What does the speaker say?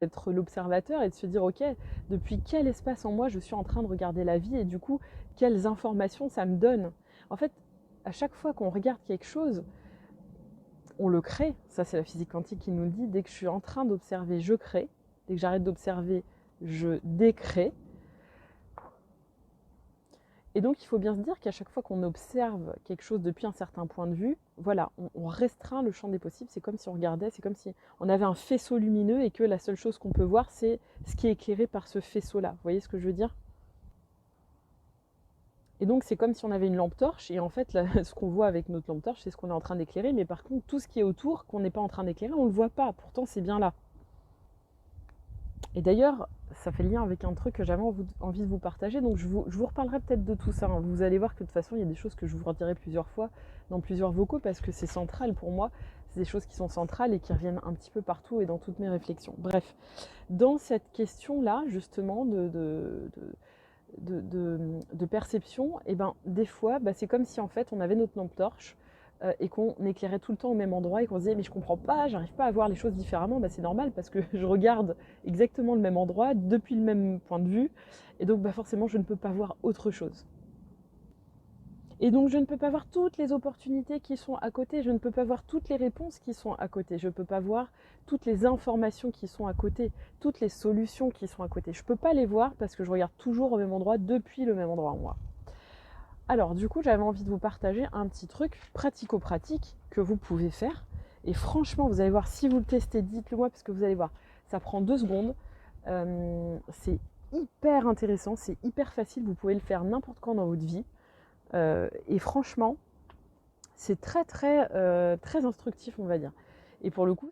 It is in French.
d'être l'observateur et de se dire: «OK, depuis quel espace en moi je suis en train de regarder la vie et du coup, quelles informations ça me donne?» En fait, à chaque fois qu'on regarde quelque chose, on le crée. Ça, c'est la physique quantique qui nous le dit. Dès que je suis en train d'observer, je crée. Dès que j'arrête d'observer, je décrée. Et donc, il faut bien se dire qu'à chaque fois qu'on observe quelque chose depuis un certain point de vue, voilà, on restreint le champ des possibles. C'est comme si on regardait, c'est comme si on avait un faisceau lumineux et que la seule chose qu'on peut voir, c'est ce qui est éclairé par ce faisceau-là. Vous voyez ce que je veux dire? Et donc, c'est comme si on avait une lampe torche, et en fait, là, ce qu'on voit avec notre lampe torche, c'est ce qu'on est en train d'éclairer, mais par contre, tout ce qui est autour, qu'on n'est pas en train d'éclairer, on ne le voit pas. Pourtant, c'est bien là. Et d'ailleurs, ça fait le lien avec un truc que j'avais envie de vous partager, donc je vous reparlerai peut-être de tout ça, hein. Vous allez voir que de toute façon, il y a des choses que je vous redirai plusieurs fois dans plusieurs vocaux, parce que c'est central pour moi, c'est des choses qui sont centrales et qui reviennent un petit peu partout et dans toutes mes réflexions. Bref, dans cette question-là, justement, de perception, et ben, des fois, c'est comme si en fait on avait notre lampe torche et qu'on éclairait tout le temps au même endroit et qu'on se disait mais je comprends pas, j'arrive pas à voir les choses différemment. C'est normal parce que je regarde exactement le même endroit depuis le même point de vue et donc forcément je ne peux pas voir autre chose. Et donc je ne peux pas voir toutes les opportunités qui sont à côté, je ne peux pas voir toutes les réponses qui sont à côté, je ne peux pas voir toutes les informations qui sont à côté, toutes les solutions qui sont à côté. Je ne peux pas les voir parce que je regarde toujours au même endroit depuis le même endroit en moi. Alors du coup, j'avais envie de vous partager un petit truc pratico-pratique que vous pouvez faire. Et franchement, vous allez voir, si vous le testez, dites-le moi parce que vous allez voir, ça prend 2 secondes. C'est hyper intéressant, c'est hyper facile, vous pouvez le faire n'importe quand dans votre vie. Et franchement, c'est très instructif, on va dire. Et pour le coup,